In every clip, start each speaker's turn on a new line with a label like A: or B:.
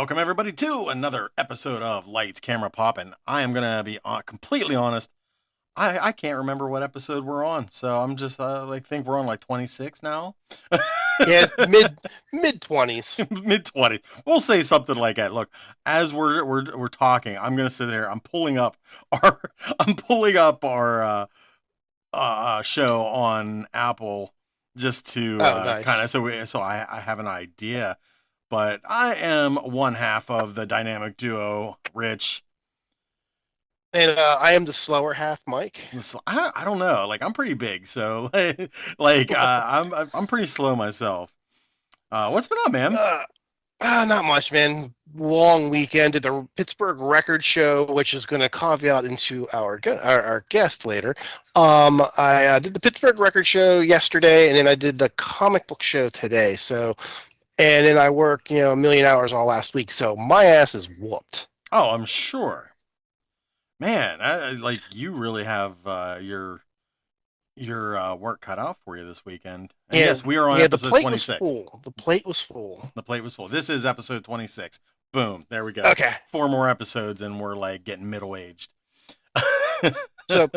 A: Welcome, everybody, to another episode of Lights, Camera, Pop. And I am going to be completely honest. I can't remember what episode we're on. So I'm just think we're on like 26 now.
B: Yeah, mid 20s.
A: Mid 20s. We'll say something like that. Look, as we're talking, I'm going to sit there. Our I'm pulling up our show on Apple just to
B: Oh,
A: kind
B: nice.
A: of so I have an idea. But I am one half of the dynamic duo, Rich.
B: And I am the slower half, Mike.
A: I don't know. Like I'm pretty big, so I'm pretty slow myself. What's been on, man?
B: Uh, Not much, man. Long weekend at the Pittsburgh Record Show, which is going to caveat into our guest later. I did the Pittsburgh Record Show yesterday, and then I did the comic book show today. And then I worked, a million hours all last week. So my ass is whooped.
A: Oh, I'm sure, man. Like you really have your work cut out for you this weekend. And
B: Yeah,
A: yes, we are on
B: yeah. The
A: episode
B: plate was
A: 26.
B: full. The plate was full.
A: The plate was full. This is episode 26. Boom. There we go.
B: Okay.
A: 4 more episodes, and we're like getting middle aged.
B: So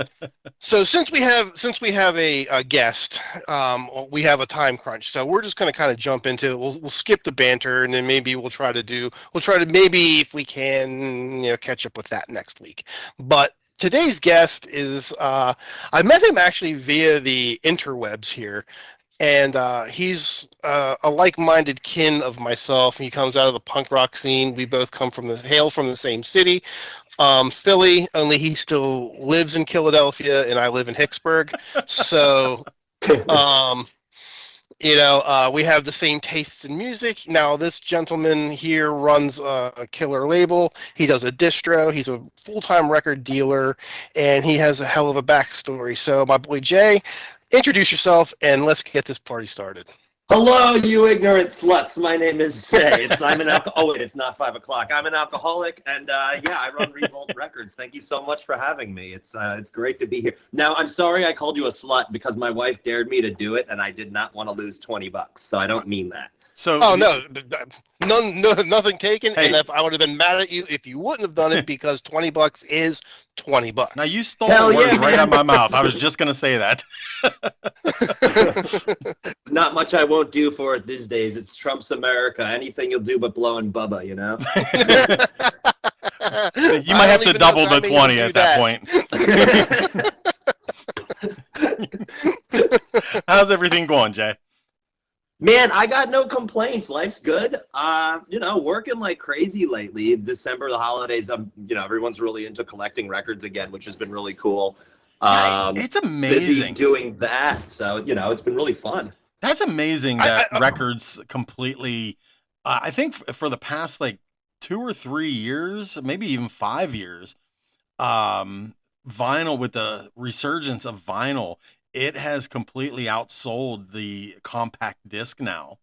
B: So since we have a guest, we have a time crunch. So we're just going to kind of jump into it. We'll skip the banter, and then maybe we'll try to maybe if we can catch up with that next week. But today's guest is I met him actually via the interwebs here, and he's a like-minded kin of myself. He comes out of the punk rock scene. We both hail from the same city. Philly, only he still lives in Philadelphia and I live in Hicksburg. So, um, we have the same tastes in music. Now, this gentleman here runs a killer label. He does a distro. He's a full-time record dealer, and he has a hell of a backstory. So, my boy Jay, introduce yourself, and let's get this party started.
C: Hello, you ignorant sluts. My name is Jay. Oh wait, it's not 5 o'clock. I'm an alcoholic, and yeah, I run Ryvvolte Records. Thank you so much for having me. It's great to be here. Now, I'm sorry I called you a slut because my wife dared me to do it, and I did not want to lose $20. So I don't mean that.
A: So,
B: Oh no, nothing taken.
A: Hey.
B: And if I would have been mad at you if you wouldn't have done it because $20 is $20.
A: now you stole
C: Hell
A: the words
C: yeah,
A: right
C: man.
A: out of my mouth. I was just gonna say that.
C: Not much I won't do for it these days. It's Trump's America. Anything you'll do but blowing Bubba, you know?
A: You might have to double the 20 at that point. How's everything going, Jay?
C: Man, I got no complaints. Life's good. Working like crazy lately. December, the holidays, everyone's really into collecting records again, which has been really cool.
A: It's
C: Busy
A: amazing.
C: doing that. So, it's been really fun.
A: That's amazing that records completely. I think for the past like 2 or 3 years, maybe even 5 years, vinyl with the resurgence of vinyl, it has completely outsold the compact disc now.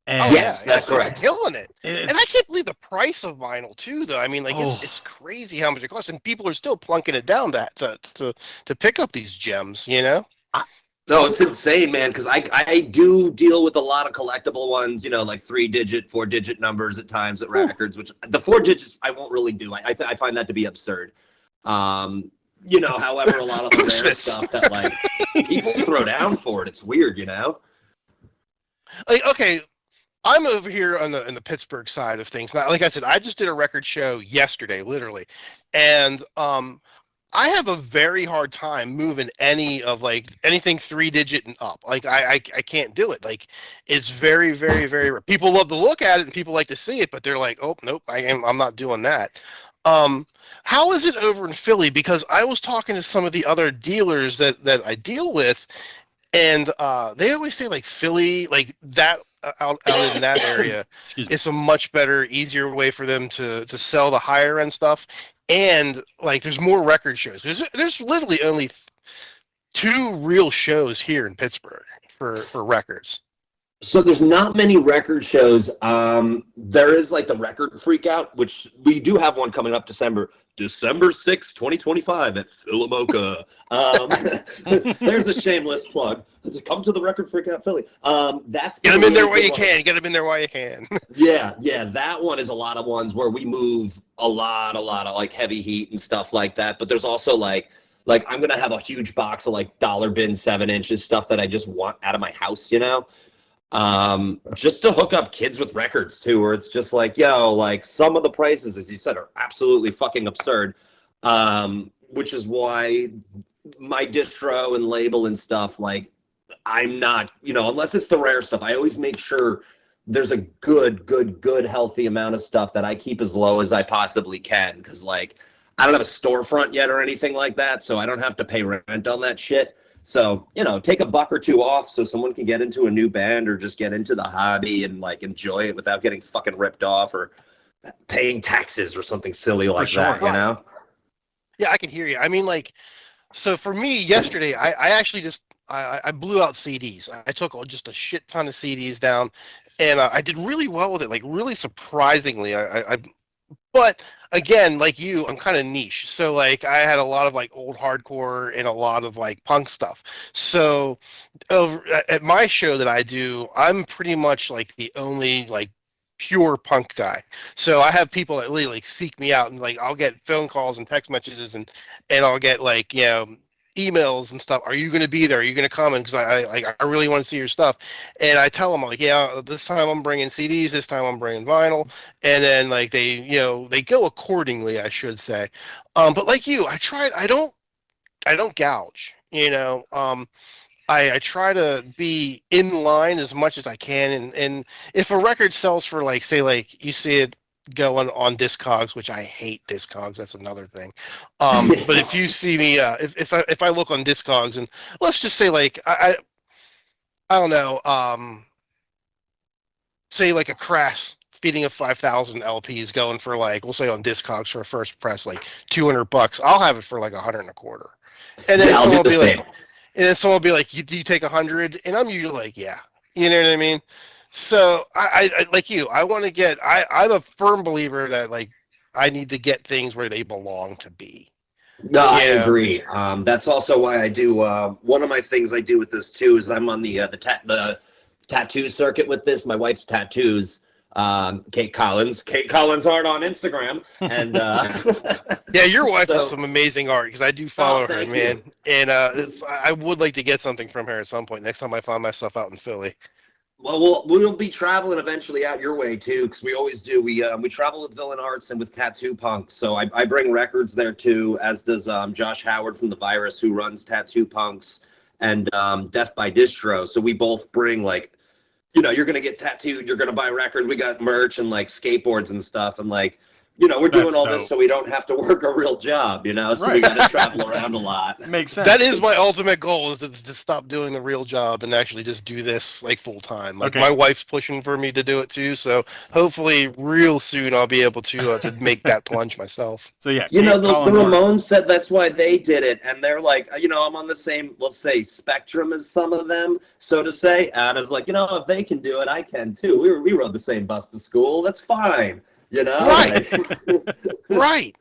B: Oh
A: And
B: yeah,
C: Yes, that's
B: it's
C: correct.
B: killing it. And I
A: it's
B: can't believe the price of vinyl too, though. I mean, like
A: oh,
B: it's crazy how much it costs, and people are still plunking it down that to pick up these gems.
A: I,
C: No, it's insane, man, because I do deal with a lot of collectible ones, like 3-digit, 4-digit numbers at times at records, which the 4 digits I won't really do. I find that to be absurd. However, a lot of the rare
B: Misfits.
C: stuff that like people throw down for it, it's weird.
B: Like, okay, I'm over here on the in the Pittsburgh side of things. Now, like I said, I just did a record show yesterday, literally, and I have a very hard time moving anything 3-digit and up. Like I can't do it. Like it's very, very, very rare. People love to look at it and people like to see it, but they're like, oh nope, I'm not doing that. How is it over in Philly? Because I was talking to some of the other dealers that I deal with, and they always say like Philly, like that out in that area,
A: excuse me.
B: it's a much better, easier way for them to sell the higher end stuff. And like, there's more record shows. There's literally only 2 real shows here in Pittsburgh for records.
C: So there's not many record shows. There is like the Record Freakout, which we do have one coming up December 6th, 2025 at Philomoka. There's a shameless plug. Come to the Record Freakout Philly. That's
B: Get
C: been a
B: them in there
C: really
B: while
C: good
B: you
C: one.
B: can. Get them in there while you can.
C: Yeah, that one is a lot of ones where we move a lot of like heavy heat and stuff like that. But there's also like I'm gonna have a huge box of like dollar bin 7 inches stuff that I just want out of my house, just to hook up kids with records too, where it's just like, yo, like some of the prices, as you said, are absolutely fucking absurd. Which is why my distro and label and stuff, like I'm not, unless it's the rare stuff, I always make sure there's a good healthy amount of stuff that I keep as low as I possibly can, because like I don't have a storefront yet or anything like that, so I don't have to pay rent on that shit. So, take a buck or two off so someone can get into a new band or just get into the hobby and like enjoy it without getting fucking ripped off or paying taxes or something silly like
A: sure.
C: that,
B: Yeah, I can hear you. I mean, like, so for me yesterday, I actually just I blew out CDs. I took just a shit ton of CDs down, and I did really well with it. Like really surprisingly, but again, like you, I'm kind of niche. So like I had a lot of like old hardcore and a lot of like punk stuff. So over at my show that I do, I'm pretty much like the only like pure punk guy. So I have people that really like seek me out, and like I'll get phone calls and text messages, and I'll get like emails and stuff. Are you going to be there? Are you going to come? And because I really want to see your stuff, and I tell them like, yeah, this time I'm bringing CDs, this time I'm bringing vinyl, and then like they go accordingly, I should say. But like you, I don't gouge. I try to be in line as much as I can, and if a record sells for like say like you see it going on Discogs, which I hate Discogs, that's another thing. But if you see me, if I look on Discogs and let's just say like I don't know, say like a Crass feeding of 5,000 LPs going for like we'll say on Discogs for a first press like $200, I'll have it for like 100 and a quarter, and then
C: I'll
B: someone
C: do
B: will
C: the
B: be
C: same.
B: like. And then someone will be like, do you take 100? And I'm usually like, yeah. You know what I mean? So I like you, I want to get, I'm a firm believer that like I need to get things where they belong to be.
C: No, I
B: Yeah.
C: agree. That's also why I do. One of my things I do with this too is I'm on the tattoo circuit with this. My wife's tattoos. Kate Collins. Kate Collins art on Instagram, and
B: Yeah, your wife
C: so
B: does some amazing art because I do follow her,
C: thank
B: man.
C: you.
B: And I would like to get something from her at some point next time I find myself out in Philly.
C: Well, we'll be traveling eventually out your way too, because we always do. We travel with Villain Arts and with Tattoo Punk, so I bring records there too, as does Josh Howard from The Virus, who runs Tattoo Punks, and Death by Distro. So we both bring like, you're gonna get tattooed, you're gonna buy records. We got merch and like skateboards and stuff, and like, we're doing
A: That's
C: all
A: dope.
C: this so we don't have to work a real job, So we got to travel around a lot.
A: Makes sense.
B: That is my ultimate goal is to stop doing the real job and actually just do this like full time. Like
A: Okay.
B: my wife's pushing for me to do it too, so hopefully real soon I'll be able to make that plunge myself.
A: So yeah,
C: The
A: Collins art.
C: Ramones said that's why they did it, and they're like, I'm on the same, let's say, spectrum as some of them, so to say. And it's like, if they can do it, I can too. We rode the same bus to school. That's fine,
B: Right.
C: Like,
B: Right.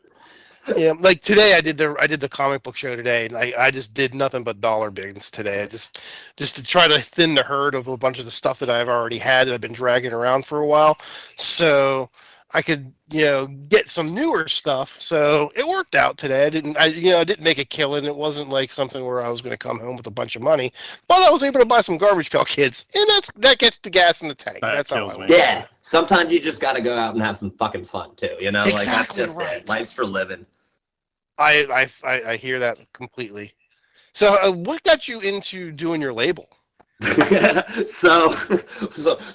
B: Yeah, like today I did the comic book show today, and I just did nothing but dollar bins today. I just to try to thin the herd of a bunch of the stuff that I've already had that I've been dragging around for a while, so I could get some newer stuff. So it worked out today. I didn't make a killing. It wasn't like something where I was going to come home with a bunch of money, but I was able to buy some Garbage Pail Kids, and that gets the gas in the tank.
A: That
B: That's how
A: kills
B: I
A: me.
B: look at
C: yeah,
B: it.
C: sometimes you just got to go out and have some fucking fun too, Like that's
B: Exactly
C: just
B: right.
C: it. Life's for living.
B: I hear that completely. So, what got you into doing your label?
C: so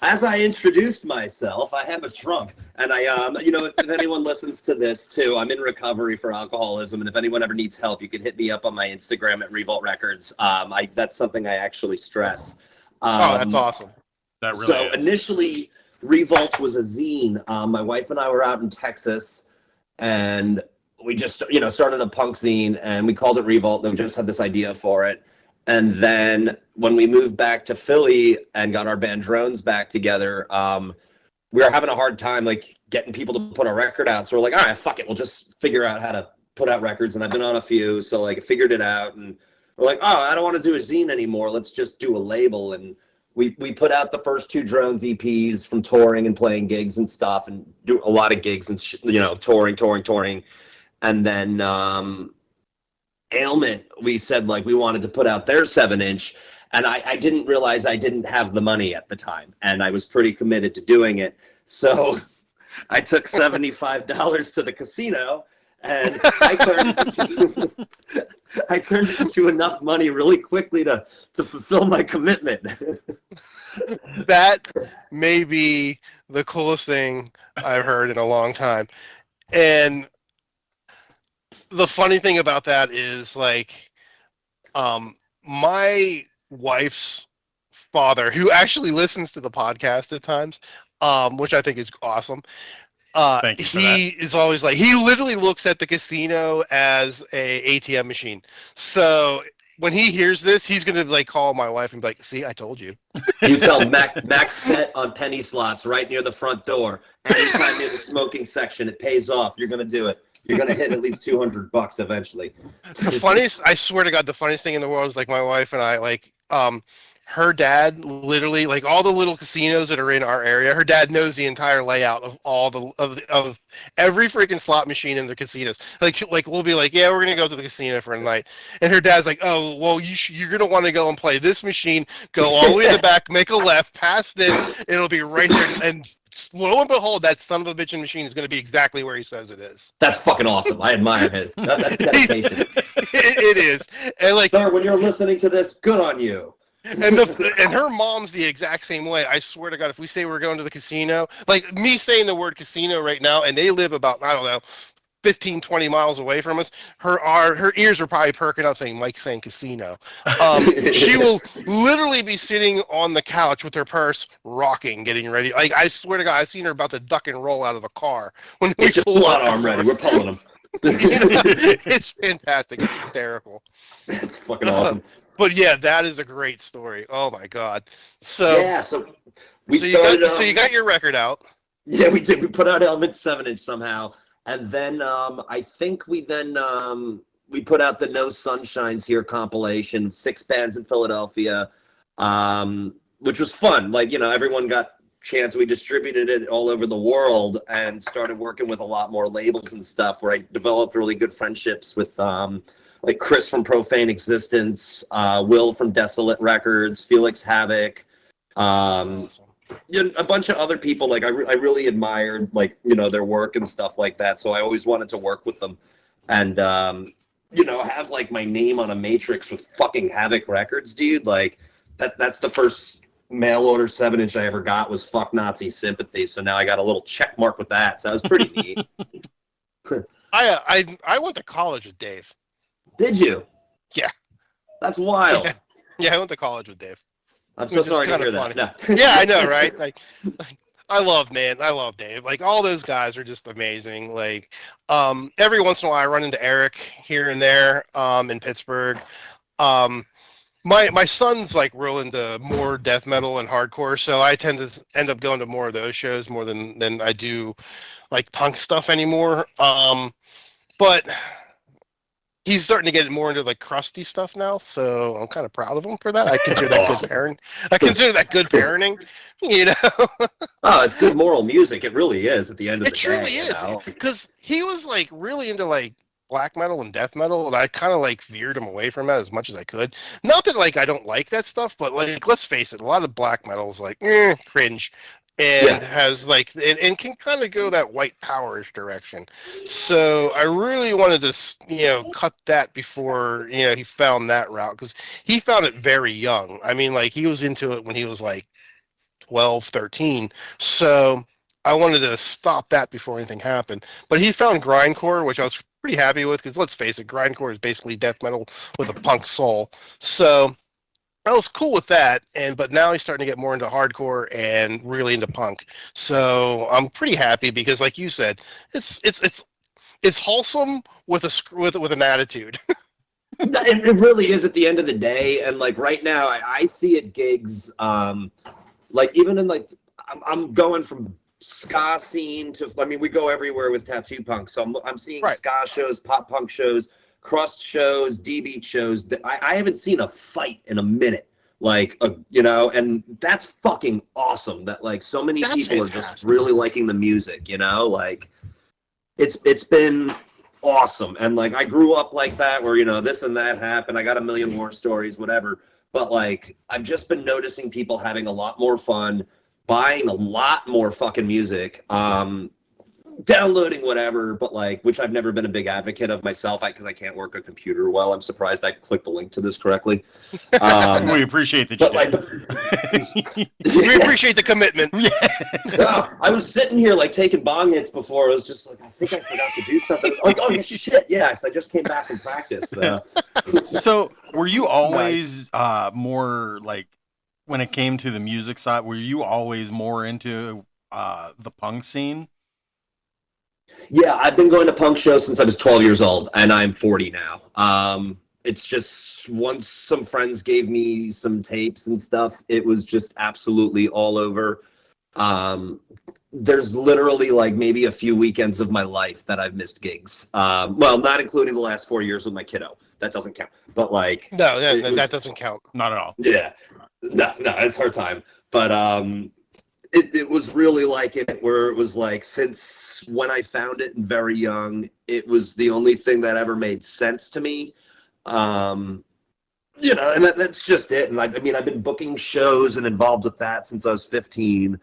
C: as I introduced myself, I have a trunk, and I if anyone listens to this too, I'm in recovery for alcoholism, and if anyone ever needs help, you can hit me up on my Instagram at Ryvvolte Records. That's something I actually stress.
B: Oh, that's awesome.
A: That really
C: So
A: is.
C: initially, Ryvvolte was a zine. My wife and I were out in Texas, and we just started a punk zine, and we called it Ryvvolte. We just had this idea for it. And then when we moved back to Philly and got our band Drones back together, we were having a hard time like getting people to put a record out. So we're like, all right, fuck it, we'll just figure out how to put out records. And I've been on a few, so like I figured it out. And we're like, oh, I don't want to do a zine anymore. Let's just do a label. And we put out the first 2 Drones EPs from touring and playing gigs and stuff, and do a lot of gigs and touring. And then Ailment, we said like we wanted to put out their 7-inch, and I didn't realize I didn't have the money at the time, and I was pretty committed to doing it. So I took $75 to the casino, and I turned it into enough money really quickly to fulfill my commitment.
B: That may be the coolest thing I've heard in a long time. And the funny thing about that is like, my wife's father, who actually listens to the podcast at times, which I think is awesome.
A: Thank you for
B: He is always like, he literally looks at the casino as a ATM machine. So when he hears this, he's gonna like call my wife and be like, "See, I told you."
C: You tell Max set on penny slots right near the front door. Anytime near the smoking section, it pays off. You're gonna do it. You're gonna hit at least $200 eventually.
B: The funniest, I swear to God, the funniest thing in the world is like my wife and I, like, her dad literally, like all the little casinos that are in our area, her dad knows the entire layout of all of every freaking slot machine in the casinos. Like we'll be like, yeah, we're gonna go to the casino for a night, and her dad's like, oh, well, you're gonna want to go and play this machine. Go all the way to the back, make a left, past this, it'll be right there, and lo and behold, that son of a bitchin' machine is going to be exactly where he says it is.
C: That's fucking awesome. I admire him. That's dedication.
B: It is. And like,
C: sir, when you're listening to this, good on you.
B: And her mom's the exact same way. I swear to God, if we say we're going to the casino, like me saying the word casino right now, and they live about, I don't know, 15, 20 miles away from us, her ears are probably perking up saying, Mike's saying casino. She will literally be sitting on the couch with her purse, rocking, getting ready. Like, I swear to God, I've seen her about to duck and roll out of a car. When we
C: just pull out arm ready. We're pulling them.
B: It's fantastic. It's hysterical.
C: It's fucking awesome.
B: But yeah, that is a great story. Oh my God. So
C: yeah, so you
B: got your record out.
C: Yeah, we did. We put out Element 7-inch somehow. And then I think we put out the No Sunshines Here compilation, 6 bands in Philadelphia, which was fun. Like, you know, everyone got chance. We distributed it all over the world and started working with a lot more labels and stuff, where I developed really good friendships with like Chris from Profane Existence, Will from Desolate Records, Felix Havoc, awesome. You know, a bunch of other people. Like I really admired, like, you know, their work and stuff like that. So I always wanted to work with them, and you know, have like my name on a matrix with fucking Havoc Records, dude. Like that's the first mail order 7-inch I ever got was Fuck Nazi Sympathy. So now I got a little check mark with that. So that was pretty neat.
B: I went to college with Dave.
C: Did you?
B: Yeah.
C: That's wild.
B: Yeah, I went to college with Dave.
C: I'm so sorry to hear that. No.
B: Yeah, I know, right? Like I love Dave. Like, all those guys are just amazing. Like, every once in a while I run into Eric here and there, in Pittsburgh. My son's like real into more death metal and hardcore, so I tend to end up going to more of those shows more than I do like punk stuff anymore. But he's starting to get more into like crusty stuff now, so I'm kind of proud of him for that. I consider that good parenting. I consider that good parenting, you know.
C: Oh, it's good moral music. It really is at the end of the day.
B: It truly is, because he was like really into like black metal and death metal, and I kind of like veered him away from that as much as I could. Not that like I don't like that stuff, but like, let's face it, a lot of black metal is like cringe. And has like and can kind of go that white powerish direction. So I really wanted to, you know, cut that before, you know, he found that route, because he found it very young. I mean, like, he was into it when he was like 12, 13. So I wanted to stop that before anything happened. But he found grindcore, which I was pretty happy with, because let's face it, grindcore is basically death metal with a punk soul. So I was cool with that, but now he's starting to get more into hardcore and really into punk. So I'm pretty happy, because, like you said, it's wholesome with an attitude.
C: It really is at the end of the day. And like right now, I see at gigs, like even in like, I'm going from ska scene to, I mean, we go everywhere with Tattoo Punk. So I'm seeing
B: Right.
C: ska shows, pop punk shows, crust shows, D-beat shows. I haven't seen a fight in a minute. Like, you know, and that's fucking awesome that like so many
B: That's
C: people are
B: fantastic.
C: just really liking the music, you know, like it's been awesome. And like I grew up like that where, you know, this and that happened. I got a million war stories, whatever. But like I've just been noticing people having a lot more fun, buying a lot more fucking music, downloading whatever, but like, which I've never been a big advocate of myself, because I can't work a computer well. I'm surprised I clicked the link to this correctly.
A: We appreciate that you
C: But like,
A: did.
B: We appreciate the commitment.
C: I was sitting here like taking bong hits before. I was just like, I think I forgot to do something. Like, oh shit, yes, I just came back from practice.
A: So, were you always more like, when it came to the music side, were you always more into the punk scene?
C: Yeah, I've been going to punk shows since I was 12 years old, and I'm 40 now. It's just once some friends gave me some tapes and stuff, it was just absolutely all over. There's literally like maybe a few weekends of my life that I've missed gigs. Well, not including the last 4 years with my kiddo. That doesn't count. But like,
B: No, that doesn't count.
A: Not at all.
C: yeah, no, it's her time. But it was really like it, where it was like, since when I found it and very young, it was the only thing that ever made sense to me. You know, and that's just it. And I mean, I've been booking shows and involved with that since I was 15.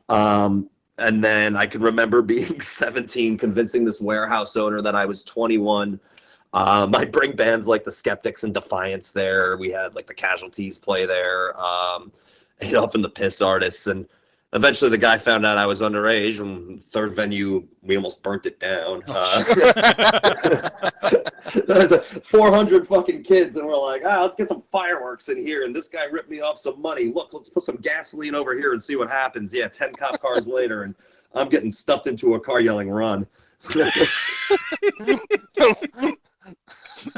C: And then I can remember being 17, convincing this warehouse owner that I was 21. I'd bring bands like the Skeptics and Defiance there. We had like the Casualties play there, you know, up in the Piss Artists. And eventually the guy found out I was underage, and third venue, we almost burnt it down. There's 400 fucking kids, and we're like, let's get some fireworks in here. And this guy ripped me off some money. Look, let's put some gasoline over here and see what happens. Yeah, 10 cop cars later, and I'm getting stuffed into a car yelling, run.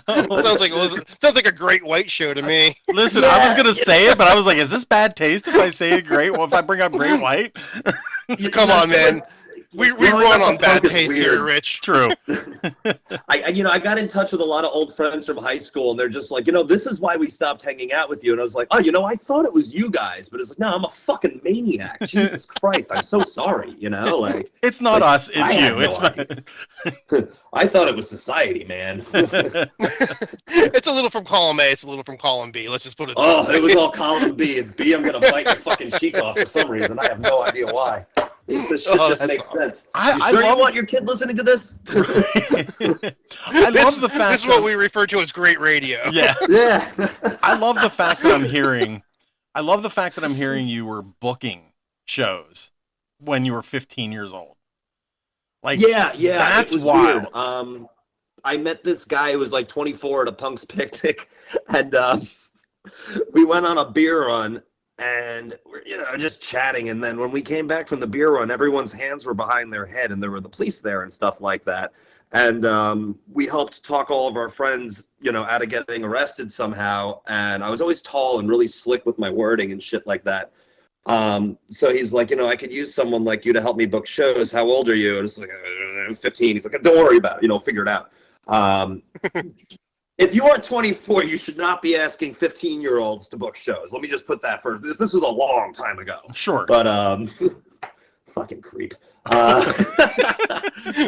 B: Sounds like a great white show to me.
A: Listen, I was gonna say it, but I was like, "Is this bad taste if I say it great? Well, if I bring up Great White?"
B: Come on, man. We run on bad taste here, Rich.
A: True.
C: I got in touch with a lot of old friends from high school, and they're just like, this is why we stopped hanging out with you. And I was like, I thought it was you guys, but it's like, no, I'm a fucking maniac. Jesus Christ, I'm so sorry. Like,
A: it's not
C: like,
A: us, it's you. It's
C: I thought it was society, man.
B: It's a little from column A, it's a little from column B. Let's just put it.
C: It was all column B. It's B. I'm gonna bite your fucking cheek off for some reason. I have no idea why. This shit just makes sense. You want your kid listening to this?
A: I love the fact
B: this is what we refer to as great radio.
A: Yeah.
C: Yeah.
A: I love the fact that I'm hearing you were booking shows when you were 15 years old. Like,
C: yeah,
A: that's
C: it was
A: wild.
C: Weird. I met this guy who was like 24 at a Punk's picnic, and we went on a beer run. And we're, just chatting. And then when we came back from the beer run, everyone's hands were behind their head, and there were the police there and stuff like that. And we helped talk all of our friends, out of getting arrested somehow. And I was always tall and really slick with my wording and shit like that. So he's like, I could use someone like you to help me book shows. How old are you? And it's like, I'm 15. He's like, don't worry about it. Figure it out. If you are 24, you should not be asking 15-year-olds to book shows. Let me just put that first. This was a long time ago.
A: Sure.
C: But, fucking creep.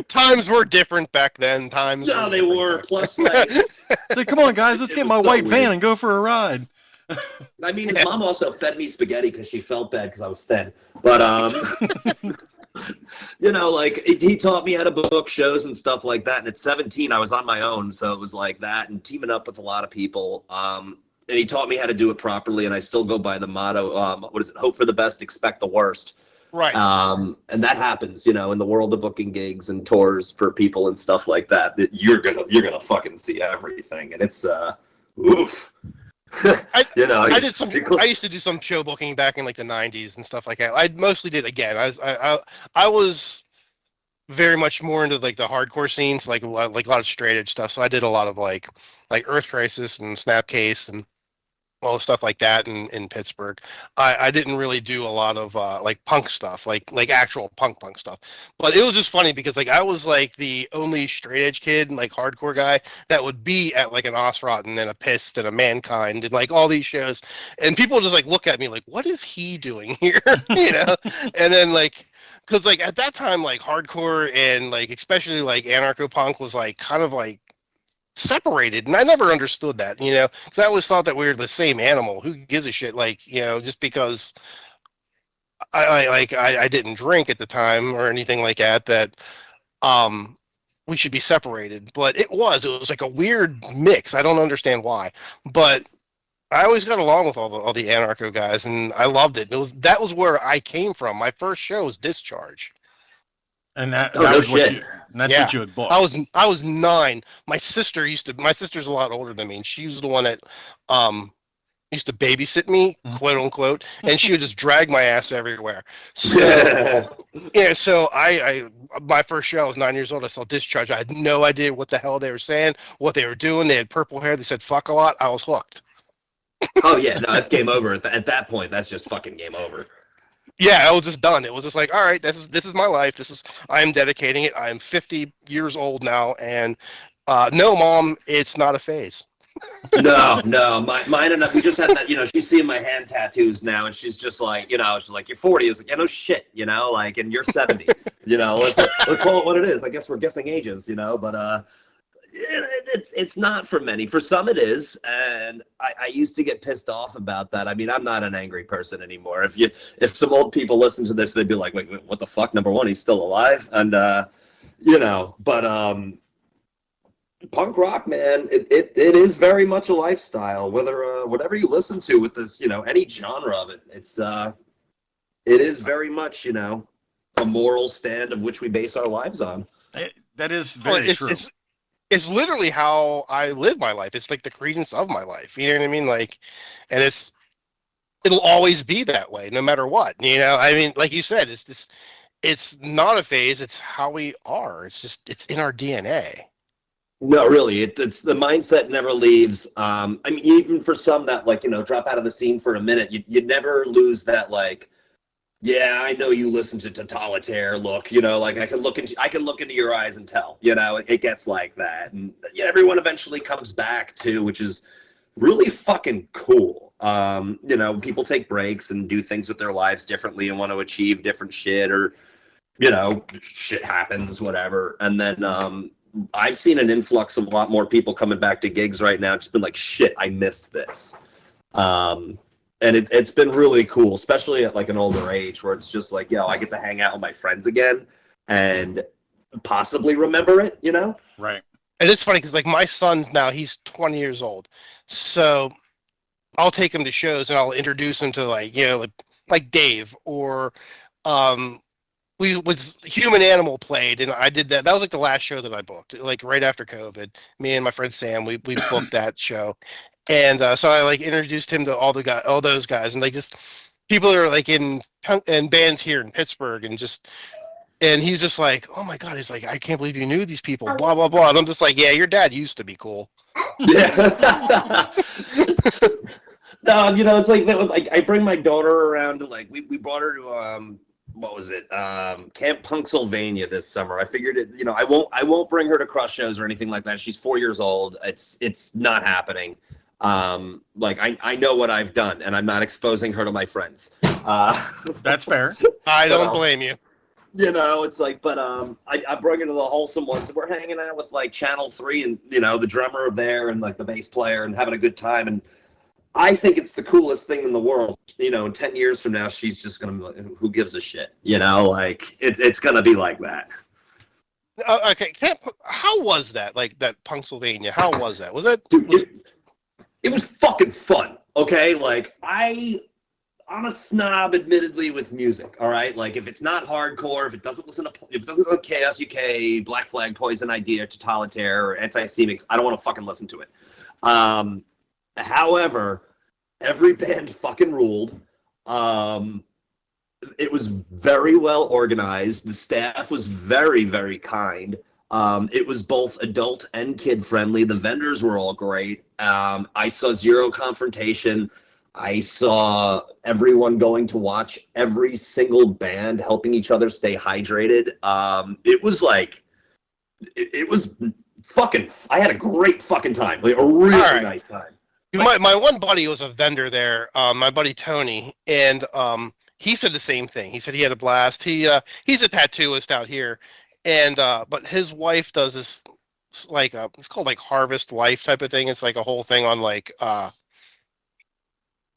B: Times were different back then.
C: No, they were. Plus, like...
A: It's like, come on, guys, let's get my white van and go for a ride.
C: I mean, his mom also fed me spaghetti because she felt bad because I was thin. But, like, he taught me how to book shows and stuff like that. And at 17, I was on my own. So it was like that and teaming up with a lot of people. And he taught me how to do it properly. And I still go by the motto, hope for the best, expect the worst.
B: Right.
C: And that happens, in the world of booking gigs and tours for people and stuff like that, that you're gonna fucking see everything. And it's, oof.
B: I used to do some show booking back in like the 90s and stuff like that. I mostly did again. I was very much more into like the hardcore scenes, like a lot of straight edge stuff. So I did a lot of like Earth Crisis and Snapcase and all the stuff like that in Pittsburgh. I didn't really do a lot of like punk stuff, like actual punk stuff. But it was just funny because like I was like the only straight edge kid, like hardcore guy that would be at like an Osrotten and a Pissed and a Mankind and like all these shows, and people just like look at me like, what is he doing here, you know? And then like. Because like at that time, like hardcore and like especially like anarcho punk was like kind of like separated, and I never understood that, you know, because I always thought that we were the same animal. Who gives a shit? Like, you know, just because I didn't drink at the time or anything like that, that um we should be separated. But it was like a weird mix. I don't understand why, but I always got along with all the anarcho guys, and I loved it. That was where I came from. My first show was Discharge.
A: And that,
C: Oh,
A: that
C: no
A: was what
C: shit.
A: you that's
B: Yeah.
A: what you had booked.
B: I was 9. My sister's a lot older than me, and she was the one that um used to babysit me, quote unquote, and she would just drag my ass everywhere. So yeah, so I my first show, I was 9 years old. I saw Discharge. I had no idea what the hell they were saying, what they were doing. They had purple hair. They said fuck a lot. I was hooked.
C: Oh yeah, no, it's game over. At that point, that's just fucking game over.
B: Yeah, I was just done. It was just like, all right, this is my life. I am dedicating it. I am 50 years old now, and no, mom, it's not a phase.
C: No, mine and we just had that. You know, she's seeing my hand tattoos now, and she's just like, you know, she's like, you're 40. It's like, yeah, no shit, you know, like, and you're 70. You know, let's call it what it is. I guess we're guessing ages, you know, but it's not for many. For some, it is, and I used to get pissed off about that. I mean, I'm not an angry person anymore. If some old people listen to this, they'd be like, wait, what the fuck? Number one, he's still alive, and you know, but punk rock, man, it is very much a lifestyle. Whether whatever you listen to with this, you know, any genre of it, it is very much, you know, a moral stand of which we base our lives on.
A: That is
B: Well,
A: very true.
B: It's literally how I live my life. It's like the credence of my life. You know what I mean? Like, and it'll always be that way, no matter what. You know, I mean, like you said, it's not a phase. It's how we are. It's in our DNA.
C: No, really, it's the mindset never leaves. I mean, even for some that like, you know, drop out of the scene for a minute, you never lose that like, yeah, I know you listen to Totalitaire. Look, you know, like I can look into your eyes and tell. You know, it gets like that, and yeah, everyone eventually comes back to, which is really fucking cool. You know, people take breaks and do things with their lives differently and want to achieve different shit, or you know, shit happens, whatever, and then I've seen an influx of a lot more people coming back to gigs right now. It's been like, shit, I missed this. And it's been really cool, especially at like an older age where it's just like, yo, I get to hang out with my friends again and possibly remember it, you know?
A: Right.
B: And it's funny because like my son's now, he's 20 years old. So I'll take him to shows and I'll introduce him to like, you know, like Dave or um we was Human Animal played, and I did that. That was like the last show that I booked, like right after COVID. Me and my friend Sam, we booked that show, and so I like introduced him to all those guys, and like just people that are like in bands here in Pittsburgh, and he's just like, oh my god, he's like, I can't believe you knew these people, blah blah blah, and I'm just like, yeah, your dad used to be cool.
C: Yeah. No, you know, it's like I bring my daughter around to like we brought her to what was it? Camp Punksylvania this summer. I figured it, you know, I won't bring her to cross shows or anything like that. She's 4 years old. It's not happening. Like I know what I've done and I'm not exposing her to my friends.
A: That's fair.
B: I don't blame you.
C: You know, it's like, but I brought her to the wholesome ones. We're hanging out with like Channel 3 and, you know, the drummer there and like the bass player and having a good time. And I think it's the coolest thing in the world. You know, in 10 years from now, she's just going to be like, who gives a shit? You know, like it's going to be like that.
B: Okay, how was that? Like that Pennsylvania? How was that? Was that?
C: Dude, it was fucking fun. Okay, like I'm a snob, admittedly, with music. All right, like if it's not hardcore, if it doesn't listen to Chaos UK, Black Flag, Poison Idea, Totalitaire, or Anti-Semics, I don't want to fucking listen to it. However, every band fucking ruled. it was very well organized. The staff was very, very kind. It was both adult and kid friendly. The vendors were all great. I saw zero confrontation. I saw everyone going to watch every single band, helping each other stay hydrated. It was like, it was fucking, I had a great fucking time. Like a really nice time.
B: My one buddy was a vendor there, my buddy Tony, and he said the same thing. He said he had a blast. He's a tattooist out here, and but his wife does this like it's called like Harvest Life type of thing. It's like a whole thing on like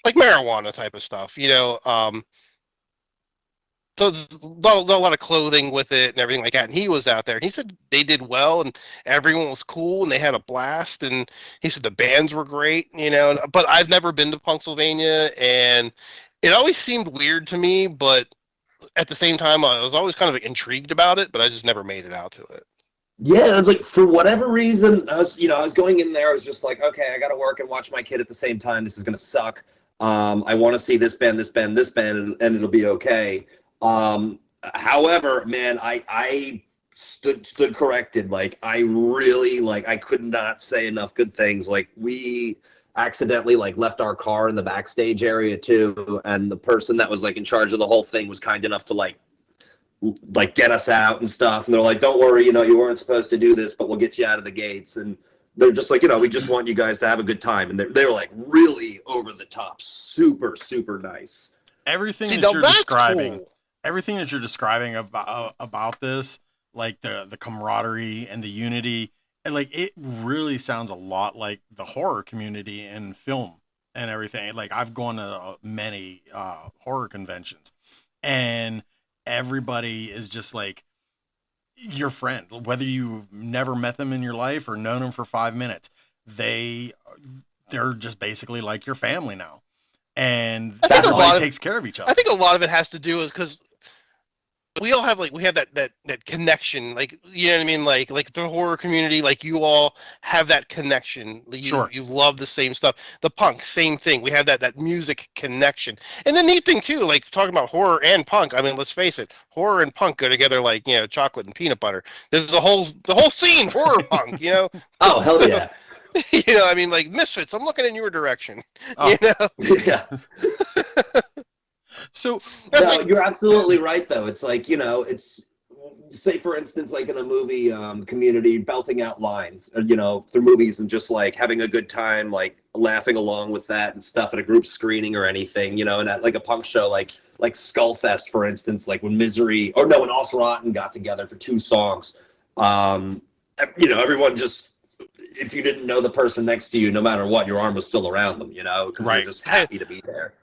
B: marijuana type of stuff, you know. So a lot of clothing with it and everything like that. And he was out there, and he said they did well, and everyone was cool, and they had a blast. And he said the bands were great, you know. But I've never been to Pennsylvania, and it always seemed weird to me. But at the same time, I was always kind of intrigued about it, but I just never made it out to it.
C: Yeah, it was like for whatever reason, I was going in there. I was just like, okay, I got to work and watch my kid at the same time. This is gonna suck. I want to see this band, and it'll be okay. However, man, I stood corrected. Like I really I could not say enough good things. Like we accidentally left our car in the backstage area too, and the person that was in charge of the whole thing was kind enough to get us out and stuff. And they're like, don't worry, you weren't supposed to do this, but we'll get you out of the gates. And they're just like, we just want you guys to have a good time. And they were really over the top, super, super nice.
A: Everything that you're describing, cool. Everything that you're describing about this, like the camaraderie and the unity, and it really sounds a lot like the horror community in film and everything. Like I've gone to many horror conventions, and everybody is just like your friend, whether you've never met them in your life or known them for 5 minutes. They're just basically like your family now, and everybody takes care of each other.
B: I think a lot of it has to do with because we all have we have that connection, you know what I mean, like the horror community, you all have that connection. You love the same stuff. The punk, same thing. We have that music connection. And the neat thing too, talking about horror and punk. I mean, let's face it, horror and punk go together like chocolate and peanut butter. There's the whole scene horror punk.
C: Oh hell yeah.
B: I mean, Misfits. I'm looking in your direction. Oh.
C: Yeah.
A: So
C: no, you're absolutely right though. It's it's say for instance in a movie Community, belting out lines through movies and just having a good time, laughing along with that and stuff at a group screening or anything, and at a punk show like Skullfest for instance, when when Os Rotten got together for 2 songs, everyone just, if you didn't know the person next to you, no matter what, your arm was still around them, because
A: right.
C: You're just happy to be there.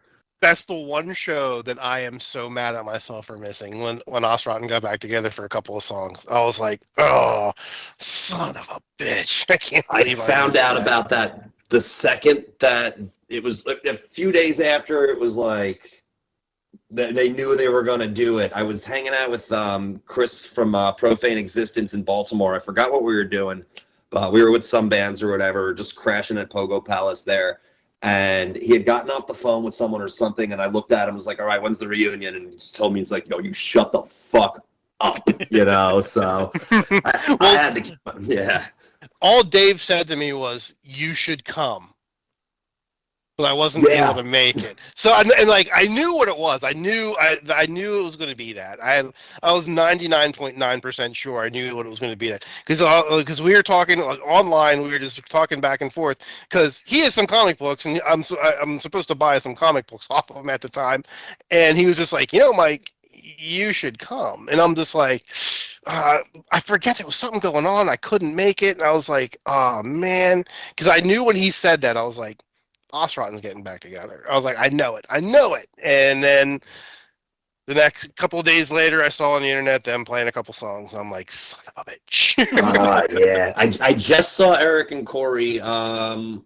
B: That's the one show that I am so mad at myself for missing. When Os Rotten got back together for a couple of songs, I was like, "Oh, son of a bitch!" I can't believe
C: I found out about that the second that it was a few days after it was they knew they were going to do it. I was hanging out with Chris from Profane Existence in Baltimore. I forgot what we were doing, but we were with some bands or whatever, just crashing at Pogo Palace there. And he had gotten off the phone with someone or something, and I looked at him and was like, all right, when's the reunion? And he just told me, he's like, yo, you shut the fuck up, so I had to keep, yeah.
B: All Dave said to me was, you should come. But I wasn't able to make it. So I knew what it was. I knew it was going to be that. I was 99.9% sure I knew what it was going to be that, because we were talking online. We were just talking back and forth because he has some comic books and I'm supposed to buy some comic books off of him at the time, and he was just like, Mike, you should come. And I'm just like, I forget there was something going on. I couldn't make it, and I was like, oh man, because I knew when he said that, I was like, Os Rotten's getting back together. I was like, I know it. And then the next couple of days later, I saw on the internet them playing a couple songs. I'm like, son of a bitch.
C: Yeah. I just saw Eric and Corey, I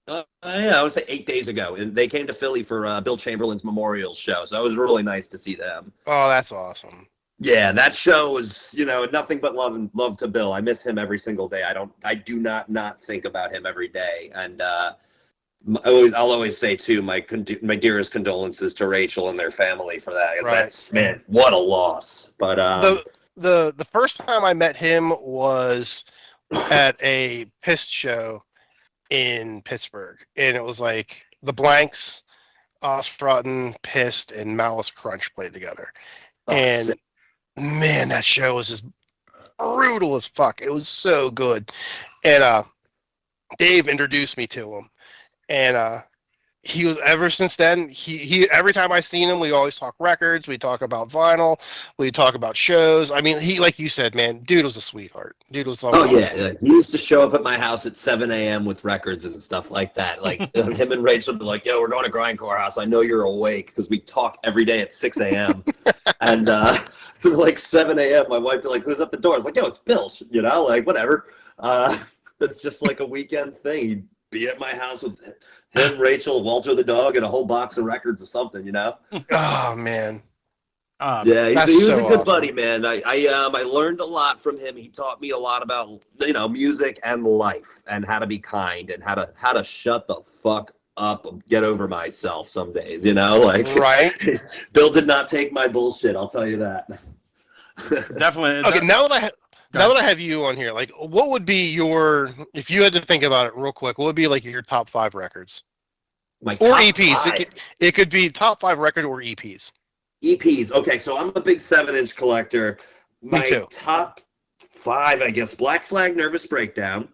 C: would say 8 days ago. And they came to Philly for Bill Chamberlain's memorial show. So it was really nice to see them.
B: Oh, that's awesome.
C: Yeah, that show was, nothing but love to Bill. I miss him every single day. I do not think about him every day. And, I'll always say too, my dearest condolences to Rachel and their family for that. 'Cause
B: Right.
C: that's, man, what a loss. But
B: The first time I met him was at a Pissed show in Pittsburgh, and it was like the Blanks, Osfrotten, Pissed, and Malice Crunch played together. And man, that show was just brutal as fuck. It was so good. And Dave introduced me to him, and he was, ever since then, he every time I seen him, we always talk records, we talk about vinyl, we talk about shows. I mean, he, like you said, man, dude was a sweetheart. Dude was
C: oh yeah, he used to show up at my house at 7 a.m. with records and stuff like that. Like him and Rachel would be like, "Yo, we're going to Grindcore House. I know you're awake," because we talk every day at 6 a.m. And so like 7 a.m. my wife would be like, "Who's at the door?" I was like, "Yo, it's Bill." You know, like whatever. It's just like a weekend thing. He'd be at my house with him, Rachel, Walter the dog, and a whole box of records or something, you know?
B: Oh man.
C: Yeah, he was
B: so
C: a good
B: awesome.
C: buddy, man. I learned a lot from him. He taught me a lot about, you know, music and life and how to be kind and how to shut the fuck up and get over myself some days, you know? Like,
B: Right.
C: Bill did not take my bullshit, I'll tell you that.
A: Definitely.
B: Okay, now that I have you on here, like, what would be your, if you had to think about it real quick, what would be like your top 5 records
C: My
B: or
C: top
B: EPs?
C: five.
B: It could be top 5 record or EPs.
C: EPs. Okay, so I'm a big 7-inch collector.
B: Me
C: My
B: too.
C: top 5, I guess, Black Flag, Nervous Breakdown,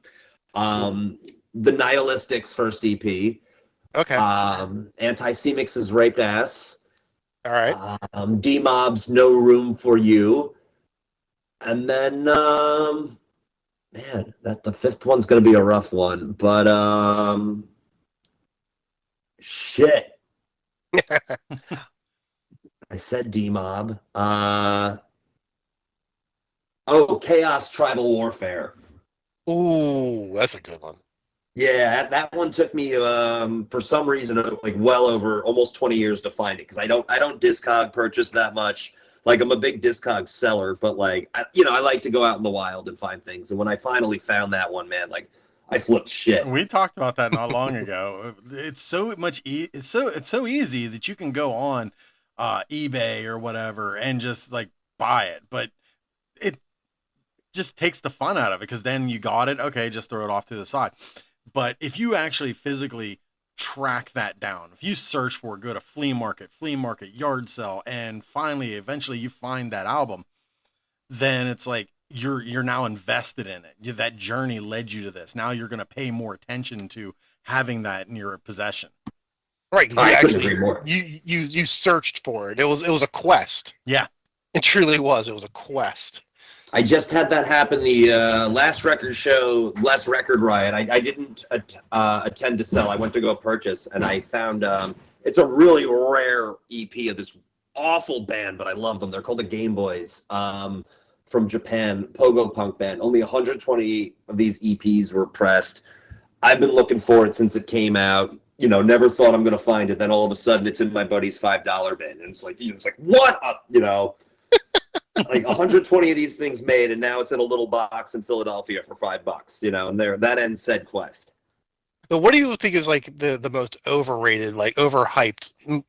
C: the Nihilistics first EP,
B: Okay.
C: Anti-Cemix's Raped Ass,
B: All right.
C: D-Mob's No Room for You, and then man, that the 5th one's gonna be a rough one, but shit. I said D-Mob. Chaos Tribal Warfare.
B: Ooh, that's a good one.
C: Yeah, that one took me for some reason like well over almost 20 years to find it, because I don't Discog purchase that much. Like, I'm a big Discog seller, but like I like to go out in the wild and find things. And when I finally found that one, man, like I flipped shit.
A: We talked about that not long ago. It's so much. It's so easy that you can go on eBay or whatever and just like buy it, but it just takes the fun out of it, because then you got it. Okay, just throw it off to the side. But if you actually physically track that down, if you search for it, go to flea market, yard sale, and finally, eventually, you find that album, then it's like you're now invested in it. That journey led you to this. Now you're going to pay more attention to having that in your possession.
B: Right.
C: I couldn't agree more.
B: You searched for it. It was a quest.
A: Yeah.
B: It truly was. It was a quest.
C: I just had that happen the last record show, last Record Riot. I didn't attend to sell. I went to go purchase, and I found it's a really rare EP of this awful band, but I love them. They're called the Game Boys, from Japan, pogo punk band. Only 120 of these EPs were pressed. I've been looking for it since it came out. Never thought I'm going to find it. Then all of a sudden, it's in my buddy's $5 bin, and it's like what? Like 120 of these things made, and now it's in a little box in Philadelphia for $5, and that ends said quest.
B: But what do you think is like the most overrated, like overhyped,